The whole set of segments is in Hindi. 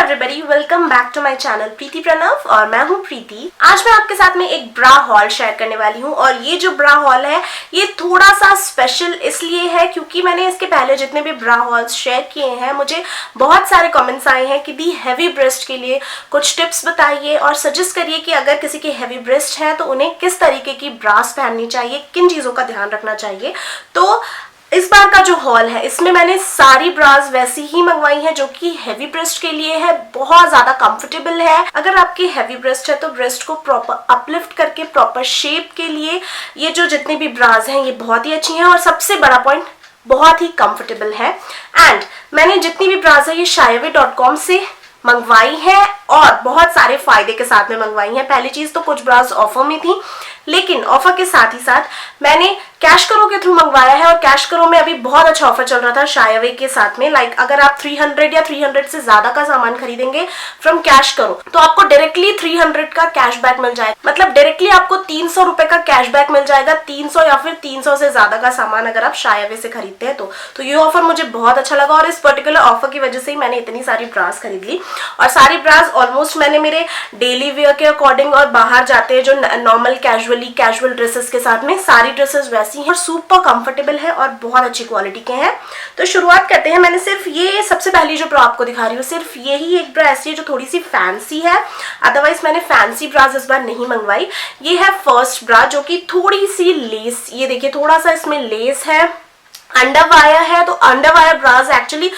Everybody, welcome back to my channel Preeti Pranav और मैं हूं प्रीति। आज मैं आपके साथ में एक ब्रा हॉल शेयर करने वाली हूं और ये जो ब्रा हॉल है ये थोड़ा सा स्पेशल इसलिए है क्योंकि मैंने इसके पहले जितने भी ब्रा हॉल्स शेयर किए हैं मुझे बहुत सारे कमेंट्स आए हैं कि दी हैवी ब्रेस्ट के लिए कुछ टिप्स बताइए और सजेस्ट करिए कि अगर किसी की हैवी ब्रेस्ट है तो उन्हें किस तरीके की ब्रास पहननी चाहिए, किन चीज़ों का ध्यान रखना चाहिए। तो इस बार का जो हॉल है इसमें मैंने सारी ब्रास वैसी ही मंगवाई है जो कि हैवी ब्रेस्ट के लिए है, बहुत ज्यादा कंफर्टेबल है। अगर आपकी हैवी ब्रेस्ट है तो ब्रेस्ट को प्रॉपर अपलिफ्ट करके प्रॉपर शेप के लिए ये जो जितनी भी ब्रास हैं ये बहुत ही अच्छी हैं और सबसे बड़ा पॉइंट बहुत ही कंफर्टेबल है। एंड मैंने जितनी भी ब्रास है ये shiaway.com से मंगवाई है और बहुत सारे फायदे के साथ में मंगवाई है। पहली चीज तो कुछ ब्रास ऑफर में थी, लेकिन ऑफर के साथ ही साथ मैंने कैश करो के थ्रू मंगवाया है और कैश करो में अभी बहुत अच्छा ऑफर चल रहा था शायावे के साथ में। लाइक अगर आप 300 या 300 से ज्यादा का सामान खरीदेंगे फ्रॉम कैश करो तो आपको डायरेक्टली 300 का कैशबैक मिल जाएगा, मतलब डायरेक्टली आपको 300 रुपए का कैशबैक मिल जाएगा 300 या फिर 300 से ज्यादा का सामान अगर आप शायावे से खरीदते हैं तो ये ऑफर मुझे बहुत अच्छा लगा और इस पर्टिकुलर ऑफर की वजह से ही मैंने इतनी सारी ब्रास खरीद ली। और सारी ब्रास ऑलमोस्ट मैंने मेरे डेली वेयर के अकॉर्डिंग और बाहर जाते हैं जो नॉर्मल कैजुअल ड्रेसेस के साथ में सारी ड्रेसेस वैसी हैं और सुपर कंफर्टेबल है और बहुत अच्छी क्वालिटी के हैं। तो शुरुआत करते हैं। मैंने सिर्फ ये सबसे पहली जो ब्रा आपको दिखा रही हूँ सिर्फ यही एक ब्रा ऐसी है जो थोड़ी सी फैंसी है, अदरवाइज मैंने फैंसी ब्रास इस बार नहीं मंगवाई। ये है फर्स्ट ब्रा जो कि थोड़ी सी लेस, ये देखिए थोड़ा सा इसमें लेस है, अंडर वायर है। तो अंडर वायर ब्रास एक्चुअली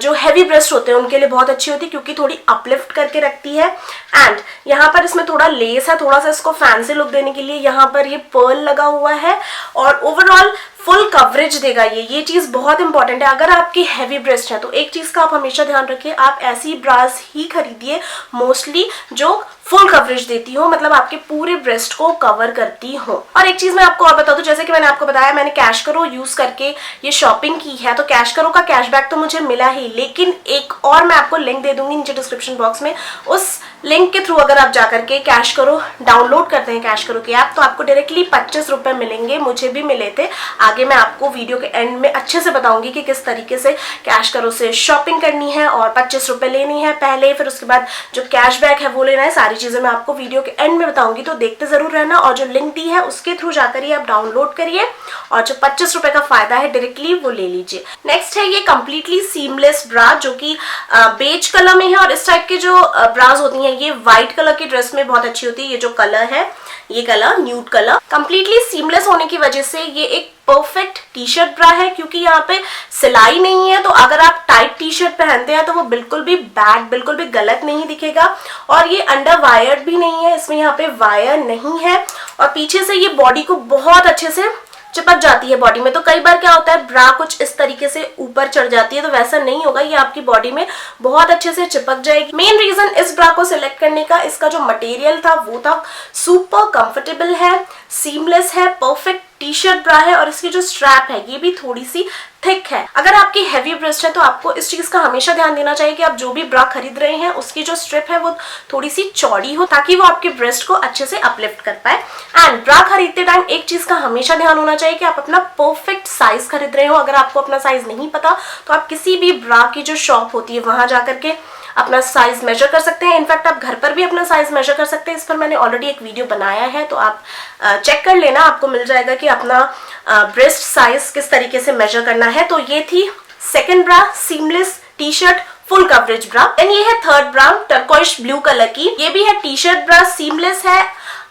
जो हैवी ब्रेस्ट होते हैं उनके लिए बहुत अच्छी होती है क्योंकि थोड़ी अपलिफ्ट करके रखती है। एंड यहाँ पर इसमें थोड़ा लेस है, थोड़ा सा इसको फैंसी लुक देने के लिए यहाँ पर ये पर्ल लगा हुआ है और ओवरऑल फुल कवरेज देगा। ये चीज बहुत इंपॉर्टेंट है। अगर आपकी हैवी ब्रेस्ट है तो एक चीज का आप हमेशा ध्यान रखिए, आप ऐसी ब्रास ही खरीदिए मोस्टली जो फुल कवरेज देती हो, मतलब आपके पूरे ब्रेस्ट को कवर करती हो। और एक चीज मैं आपको और बता दूं, जैसे कि मैंने आपको बताया मैंने कैश करो यूज करके ये शॉपिंग की है तो कैश करो का कैशबैक तो मुझे मिला ही, लेकिन एक और मैं आपको लिंक दे दूंगी नीचे डिस्क्रिप्शन बॉक्स में। उस लिंक के थ्रू अगर आप जाकर के कैश करो डाउनलोड करते हैं कैश करो की ऐप तो आपको डायरेक्टली 25 रुपए मिलेंगे। मुझे भी मिले थे। आगे मैं आपको वीडियो के एंड में अच्छे से बताऊंगी कि किस तरीके से कैश करो से शॉपिंग करनी है और 25 रुपए लेनी है पहले, फिर उसके बाद जो कैशबैक है वो लेना है। सारी चीजें मैं आपको वीडियो के एंड में बताऊंगी तो देखते जरूर रहना। और जो लिंक दी है उसके थ्रू जाकर ही आप डाउनलोड करिए और जो 25 रुपए का फायदा है डायरेक्टली वो ले लीजिए। नेक्स्ट है ये कंप्लीटली सीमलेस ब्रा जो कि बेज कलर में है और इस टाइप के जो ब्रास होती हैं ये व्हाइट कलर की ड्रेस में बहुत अच्छी होती है। ये जो कलर है ये colour nude colour completely seamless होने की वजह से ये एक परफेक्ट टी शर्ट ब्रा है क्योंकि यहाँ पे सिलाई नहीं है। तो अगर आप टाइट टी शर्ट पहनते हैं तो वो बिल्कुल भी बैड, बिल्कुल भी गलत नहीं दिखेगा। और ये अंडर वायर्ड भी नहीं है, इसमें यहाँ पे वायर नहीं है और पीछे से ये बॉडी को बहुत अच्छे से चिपक जाती है बॉडी में। तो कई बार क्या होता है ब्रा कुछ इस तरीके से ऊपर चढ़ जाती है तो वैसा नहीं होगा, ये आपकी बॉडी में बहुत अच्छे से चिपक जाएगी। मेन रीजन इस ब्रा को सिलेक्ट करने का इसका जो मटेरियल था वो था सुपर कंफर्टेबल है, सीमलेस है, परफेक्ट टी शर्ट ब्रा है और इसकी जो स्ट्रैप है ये भी थोड़ी सी थिक है। अगर आपकी हैवी ब्रेस्ट है तो आपको इस चीज का हमेशा ध्यान देना चाहिए कि आप जो भी ब्रा खरीद रहे हैं उसकी जो स्ट्रिप है वो थोड़ी सी चौड़ी हो ताकि वो आपके ब्रेस्ट को अच्छे से अपलिफ्ट कर पाए। एंड ब्रा खरीदते टाइम एक चीज का हमेशा ध्यान होना चाहिए कि आप अपना परफेक्ट साइज खरीद रहे हो। अगर आपको अपना साइज नहीं पता तो आप किसी भी ब्रा की जो शॉप होती है वहां जाकर के अपना साइज मेजर कर सकते हैं। इनफैक्ट आप घर पर भी अपना साइज मेजर कर सकते हैं। इस पर मैंने ऑलरेडी एक वीडियो बनाया है तो आप चेक कर लेना, आपको मिल जाएगा कि अपना ब्रेस्ट साइज किस तरीके से मेजर करना है। तो ये थी second bra, seamless T shirt full coverage bra. And ये है थर्ड ब्रा टर्कोइश ब्लू कलर की, ये भी है टी शर्ट ब्रा, सीमलेस है,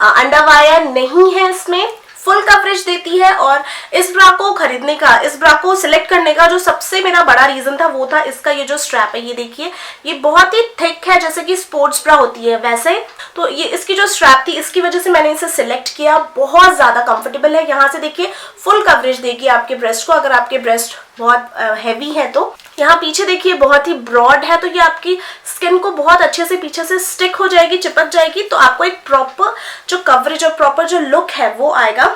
अंडर वायर नहीं है, इसमें फुल कवरेज देती है। और इस ब्रा को खरीदने का, इस ब्रा को सिलेक्ट करने का जो सबसे मेरा बड़ा रीजन था वो था इसका ये जो स्ट्रैप है, ये देखिए ये बहुत ही थिक है जैसे कि स्पोर्ट्स ब्रा होती है वैसे। तो ये इसकी जो स्ट्रैप थी इसकी वजह से मैंने इसे सिलेक्ट किया। बहुत ज्यादा कंफर्टेबल है, यहाँ से देखिए फुल कवरेज देगी आपके ब्रेस्ट को अगर आपके ब्रेस्ट बहुत हैवी है तो। यहाँ पीछे देखिए बहुत ही ब्रॉड है तो ये आपकी स्किन को बहुत अच्छे से पीछे से स्टिक हो जाएगी, चिपक जाएगी तो आपको एक प्रॉपर जो कवरेज और प्रॉपर जो लुक है वो आएगा।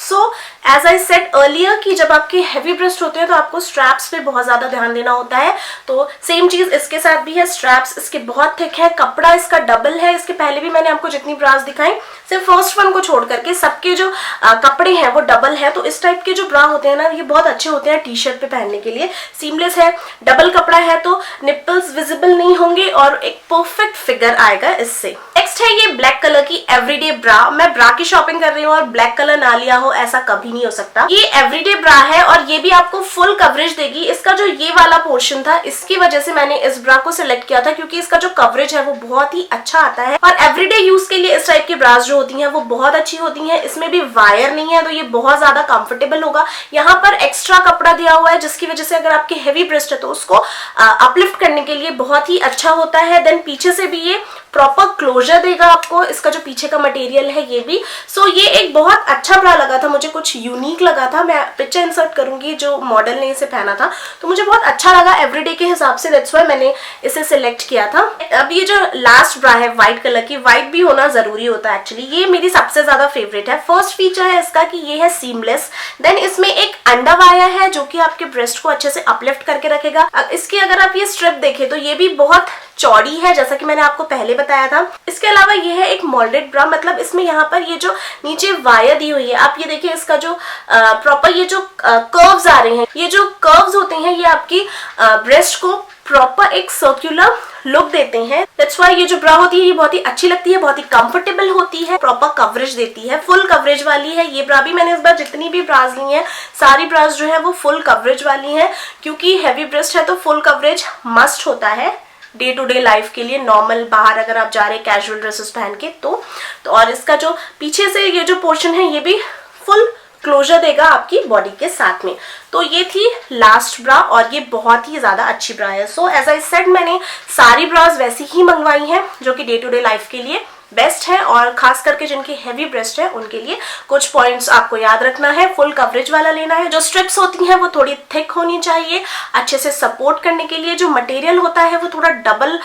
So as I said earlier कि जब आपके हैवी ब्रेस्ट होते हैं तो आपको स्ट्रैप्स पे बहुत ज्यादा ध्यान देना होता है। तो सेम चीज इसके साथ भी है, स्ट्रैप्स इसके बहुत थिक है, कपड़ा इसका डबल है। इसके पहले भी मैंने आपको जितनी ब्रास दिखाई, सिर्फ फर्स्ट वन को छोड़ करके सबके जो कपड़े हैं वो डबल है। तो इस टाइप के जो ब्रा होते हैं ना, ये बहुत अच्छे होते हैं टी शर्ट पे पहनने के लिए। सीमलेस है, डबल कपड़ा है, तो निप्पल्स विजिबल नहीं होंगे और एक परफेक्ट फिगर आएगा इससे। नेक्स्ट है ये ब्लैक कलर की एवरीडे ब्रा। मैं ब्रा की शॉपिंग कर रही हूँ और ब्लैक कलर ना लिया हो ऐसा कभी नहीं हो सकता। ये एवरीडे ब्रा है और ये भी आपको फुल कवरेज देगी। इसका जो ये वाला पोर्शन था, इसकी वजह से मैंने इस ब्रा को सिलेक्ट किया था क्योंकि इसका जो कवरेज है वो बहुत ही अच्छा आता है। और एवरीडे यूज के लिए इस टाइप की ब्रास जो होती हैं वो बहुत अच्छी होती हैं। इसमें भी वायर नहीं है तो ये बहुत ज्यादा कंफर्टेबल होगा। यहाँ पर एक्स्ट्रा कपड़ा दिया हुआ है जिसकी वजह से अगर आपके हेवी ब्रेस्ट है तो उसको अपलिफ्ट करने के लिए बहुत ही अच्छा होता है। देन पीछे से भी ये प्रॉपर क्लोजर देगा आपको। इसका जो पीछे का मटेरियल है ये भी, सो ये एक बहुत अच्छा ब्रा लगा था मुझे, कुछ यूनिक लगा था। मैं पिक्चर इंसर्ट करूंगी जो मॉडल ने इसे पहना था, तो मुझे बहुत अच्छा लगा एवरीडे के हिसाब से, दैट्स व्हाई मैंने इसे सिलेक्ट किया था। अब ये जो लास्ट ब्रा है व्हाइट कलर की, व्हाइट भी होना जरूरी होता है एक्चुअली, ये मेरी सबसे ज्यादा फेवरेट है। फर्स्ट फीचर है इसका कि ये है सीमलेस। देन इसमें एक अंडर वायर है जो कि आपके ब्रेस्ट को अच्छे से अपलिफ्ट करके रखेगा। इसकी अगर आप ये स्ट्रिप देखें तो ये भी बहुत चौड़ी है जैसा कि मैंने आपको पहले बताया था। इसके अलावा ये है एक मोल्डेड ब्रा, मतलब इसमें यहाँ पर ये जो नीचे वायर दी हुई है, आप ये देखिए इसका जो प्रॉपर ये जो कर्व्स आ रहे हैं, ये जो कर्व्स होते हैं ये आपकी ब्रेस्ट को प्रॉपर एक सर्कुलर लुक देते हैं। दैट्स व्हाई ये जो ब्रा होती है ये बहुत ही अच्छी लगती है, बहुत ही कंफर्टेबल होती है, प्रॉपर कवरेज देती है, फुल कवरेज वाली है ये ब्रा भी। मैंने इस बार जितनी भी ब्रास ली हैं सारी ब्रास जो है वो फुल कवरेज वाली है, क्योंकि हैवी ब्रेस्ट है तो फुल कवरेज मस्ट होता है डे टू डे लाइफ के लिए। नॉर्मल बाहर अगर आप जा रहे हैं कैजुअल ड्रेसेस पहन के तो और इसका जो पीछे से ये जो पोर्शन है ये भी फुल क्लोजर देगा आपकी बॉडी के साथ में। तो ये थी लास्ट ब्रा और ये बहुत ही ज्यादा अच्छी ब्रा है। सो एज आई सेड मैंने सारी ब्रास वैसी ही मंगवाई हैं जो कि डे टू डे लाइफ के लिए बेस्ट है, और खास करके जिनकी हैवी ब्रेस्ट है उनके लिए कुछ पॉइंट्स आपको याद रखना है। फुल कवरेज वाला लेना है, जो स्ट्रिप्स होती हैं वो थोड़ी थिक होनी चाहिए अच्छे से सपोर्ट करने के लिए। जो मटेरियल होता है वो थोड़ा डबल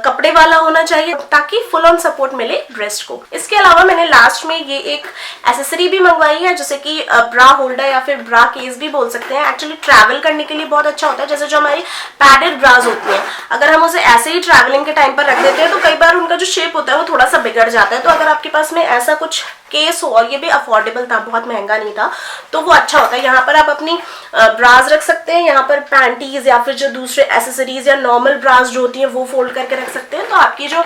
कपड़े वाला होना चाहिए ताकि फुल ऑन सपोर्ट मिले ब्रेस्ट को। इसके अलावा मैंने लास्ट में ये एक एसेसरी भी मंगवाई है जैसे कि ब्रा होल्डर या फिर ब्रा केस भी बोल सकते हैं। एक्चुअली ट्रैवल करने के लिए बहुत अच्छा होता है। जैसे जो हमारी पैडेड ब्रास होती हैं, अगर हम उसे ऐसे ही ट्रैवलिंग के टाइम पर रख देते हैं तो कई बार उनका जो शेप होता है वो थोड़ा सा बिगड़ जाता है। तो अगर आपके पास में ऐसा कुछ केस हो, और ये भी अफोर्डेबल था, बहुत महंगा नहीं था, तो वो अच्छा होता है। यहाँ पर आप अपनी ब्रास रख सकते हैं, यहाँ पर पैंटीज या फिर जो दूसरे एसेसरीज या नॉर्मल ब्रास जो होती हैं वो फोल्ड करके रख सकते हैं। तो आपकी जो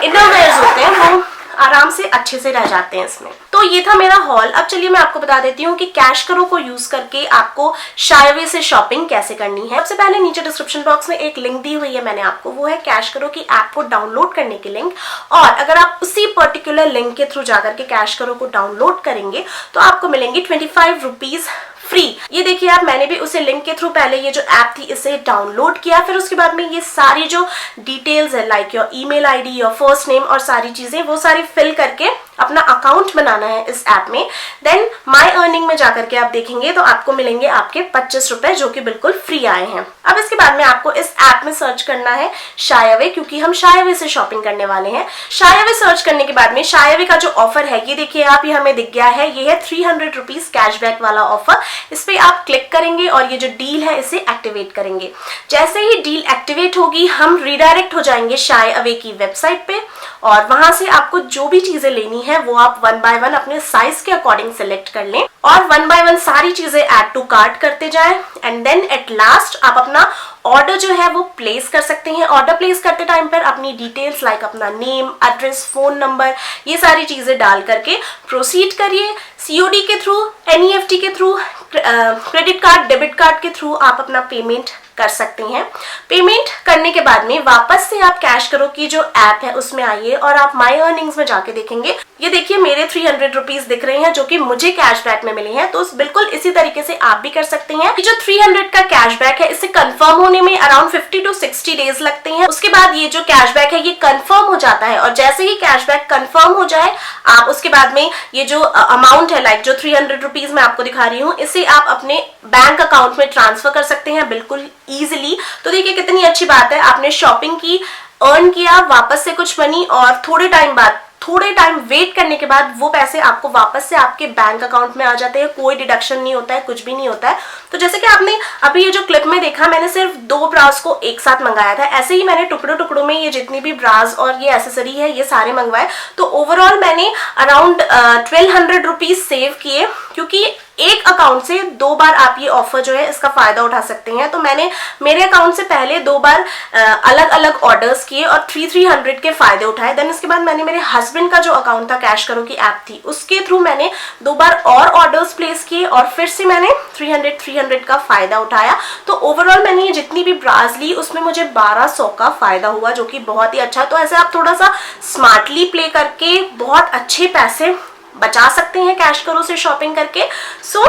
इनर वेयर्स होते हैं वो आराम से अच्छे से रह जाते हैं इसमें। तो ये था मेरा हॉल। अब चलिए मैं आपको बता देती हूँ कि कैश करो को यूज करके आपको शायवे से शॉपिंग कैसे करनी है। सबसे पहले नीचे डिस्क्रिप्शन बॉक्स में एक लिंक दी हुई है मैंने आपको, वो है कैश करो की ऐप को डाउनलोड करने की लिंक। और अगर आप उसी पर्टिकुलर लिंक के थ्रू जाकर के कैश करो को डाउनलोड करेंगे तो आपको मिलेंगे 25 रुपीज फ्री। ये देखिए आप, मैंने भी उसे लिंक के थ्रू पहले ये जो ऐप थी इसे डाउनलोड किया, फिर उसके बाद में ये सारी जो डिटेल्स है like your email ID, your first name और सारी चीजें वो सारी फिल करके अपना अकाउंट बनाना है इस ऐप में। देन माई अर्निंग में जाकर के आप देखेंगे तो आपको मिलेंगे आपके 25 रुपए जो कि बिल्कुल फ्री आए हैं। अब इसके बाद में आपको इस ऐप में सर्च करना है शायवे, क्योंकि हम शायवे से शॉपिंग करने वाले हैं। शायवे सर्च करने के बाद में शायवे का जो ऑफर है ये देखिए आप, ये हमें दिख गया है, ये है 300 रुपीज कैशबैक वाला ऑफर। इस पे आप क्लिक करेंगे और ये जो डील है इसे एक्टिवेट करेंगे। जैसे ही डील एक्टिवेट होगी हम रिडायरेक्ट हो जाएंगे शायवे की वेबसाइट पे, और वहां से आपको जो भी चीजें लेनी है वो आप 1 बाय 1 अपने साइज के अकॉर्डिंग सिलेक्ट कर लें और 1 बाय 1 सारी चीजें ऐड टू कार्ट करते जाएं। एंड देन एट लास्ट आप अपना ऑर्डर जो है वो प्लेस कर सकते हैं। ऑर्डर प्लेस करते टाइम पर अपनी डिटेल्स लाइक अपना नेम, एड्रेस, फोन नंबर, ये सारी चीजें डाल करके प्रोसीड करिए। सीओडी के थ्रू, एनईएफटी के through, credit card, debit card के थ्रू आप अपना पेमेंट कर सकते हैं। पेमेंट करने के बाद में वापस से आप कैश करो की जो ऐप है उसमें आइए और आप माई अर्निंग्स में जाके देखेंगे। ये देखिए मेरे 300 रुपीज दिख रहे हैं जो कि मुझे कैशबैक में मिले हैं। तो बिल्कुल इसी तरीके से आप भी कर सकते हैं। ये जो 300 का कैशबैक है इसे कंफर्म होने में अराउंड 50 to 60 डेज लगते हैं। उसके बाद ये जो कैशबैक है ये कंफर्म हो जाता है, और जैसे ही कैशबैक कंफर्म हो जाए आप उसके बाद में ये जो अमाउंट है लाइक जो 300 रुपीज मैं आपको दिखा रही हूँ इसे आप अपने बैंक अकाउंट में ट्रांसफर कर सकते हैं बिल्कुल इजिली। तो देखिए कितनी अच्छी बात है, आपने शॉपिंग की, अर्न किया, वापस से कुछ मनी, और थोड़े टाइम बाद थोड़े टाइम वेट करने के बाद वो पैसे आपको वापस से आपके बैंक अकाउंट में आ जाते हैं, कोई डिडक्शन नहीं होता है, कुछ भी नहीं होता है। तो जैसे कि आपने अभी ये जो क्लिप में देखा, मैंने सिर्फ 2 ब्रास को एक साथ मंगाया था। ऐसे ही मैंने टुकड़ों टुकड़ों में ये जितनी भी ब्रास और ये एसेसरी है ये सारे मंगवाए। तो ओवरऑल मैंने अराउंड 1200 रुपीज सेव किए, क्योंकि एक अकाउंट से 2 बार आप ये ऑफर जो है इसका फायदा उठा सकते हैं। तो मैंने मेरे अकाउंट से पहले 2 बार अलग अलग ऑर्डर्स किए और 300 के फायदे उठाए। देन इसके बाद मैंने मेरे हस्बैंड का जो अकाउंट था, कैश करो की ऐप थी, उसके थ्रू मैंने 2 बार और ऑर्डर्स प्लेस किए और फिर से मैंने 300 का फायदा उठाया। तो ओवरऑल मैंने ये जितनी भी ब्रास ली उसमें मुझे 1200 का फायदा हुआ, जो कि बहुत ही अच्छा है। तो ऐसे आप थोड़ा सा स्मार्टली प्ले करके बहुत अच्छे पैसे बचा सकते हैं कैश करो से शॉपिंग करके। सो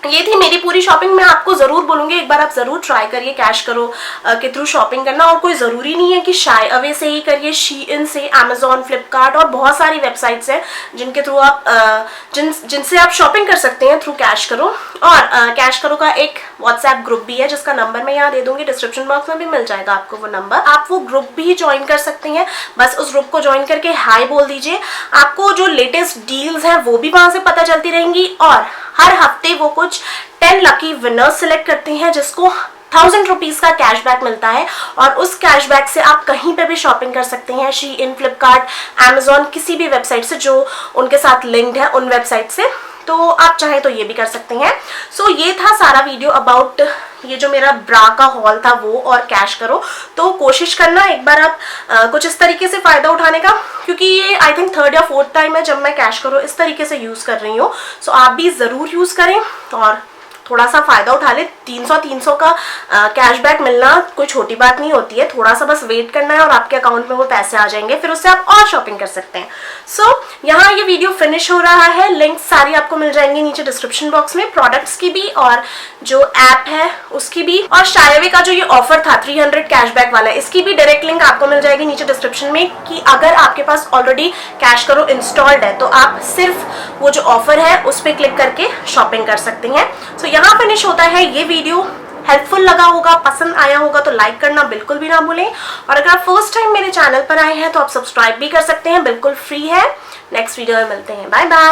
ये थी मेरी पूरी शॉपिंग। मैं आपको जरूर बोलूंगी एक बार आप जरूर ट्राई करिए कैश करो के थ्रू शॉपिंग करना। और कोई जरूरी नहीं है कि शाय अवे से ही करिए, शीइन से, अमेजॉन, फ्लिपकार्ट और बहुत सारी वेबसाइट्स हैं जिनके थ्रू आप जिनसे आप शॉपिंग कर सकते हैं थ्रू कैश करो। और कैश करो का एक व्हाट्सएप ग्रुप भी है जिसका नंबर मैं यहाँ दे दूंगी, डिस्क्रिप्शन बॉक्स में भी मिल जाएगा आपको वो नंबर। आप वो ग्रुप भी ज्वाइन कर सकते हैं। बस उस ग्रुप को ज्वाइन करके हाई बोल दीजिए, आपको जो लेटेस्ट डील्स हैं वो भी वहां से पता चलती रहेंगी। और हर हफ्ते वो कुछ 10 लकी विनर्स सिलेक्ट करते हैं जिसको 1000 रुपीज का कैशबैक मिलता है। और उस कैशबैक से आप कहीं पे भी शॉपिंग कर सकते हैं, शीइन, फ्लिपकार्ट, अमेजॉन, किसी भी वेबसाइट से जो उनके साथ लिंक्ड है उन वेबसाइट से। तो आप चाहे तो ये भी कर सकते हैं। सो ये था सारा वीडियो अबाउट ये जो मेरा ब्रा का हॉल था वो और कैश करो। तो कोशिश करना एक बार आप कुछ इस तरीके से फायदा उठाने का, क्योंकि ये आई थिंक 3rd या 4th टाइम है जब मैं कैश करो इस तरीके से यूज कर रही हूँ। सो आप भी जरूर यूज करें और थोड़ा सा फायदा उठा ले। 300 का कैशबैक मिलना कोई छोटी बात नहीं होती है। थोड़ा सा बस वेट करना है और आपके अकाउंट में वो पैसे आ जाएंगे, फिर उससे आप और शॉपिंग कर सकते हैं। सो यहाँ ये वीडियो फिनिश हो रहा है। लिंक सारी आपको मिल जाएंगी नीचे डिस्क्रिप्शन बॉक्स में, प्रोडक्ट्स की भी और जो ऐप है उसकी भी। और शायवे का जो ये ऑफर था 300 कैशबैक वाला, इसकी भी डायरेक्ट लिंक आपको मिल जाएगी नीचे डिस्क्रिप्शन में, कि अगर आपके पास ऑलरेडी कैश करो इंस्टॉल्ड है तो आप सिर्फ वो जो ऑफर है उस पर क्लिक करके शॉपिंग कर सकते हैं। सो यहाँ फिनिश होता है ये वीडियो। हेल्पफुल लगा होगा, पसंद आया होगा तो लाइक करना बिल्कुल भी ना भूलें। और अगर आप फर्स्ट टाइम मेरे चैनल पर आए हैं तो आप सब्सक्राइब भी कर सकते हैं, बिल्कुल फ्री है। नेक्स्ट वीडियो में मिलते हैं, बाय बाय।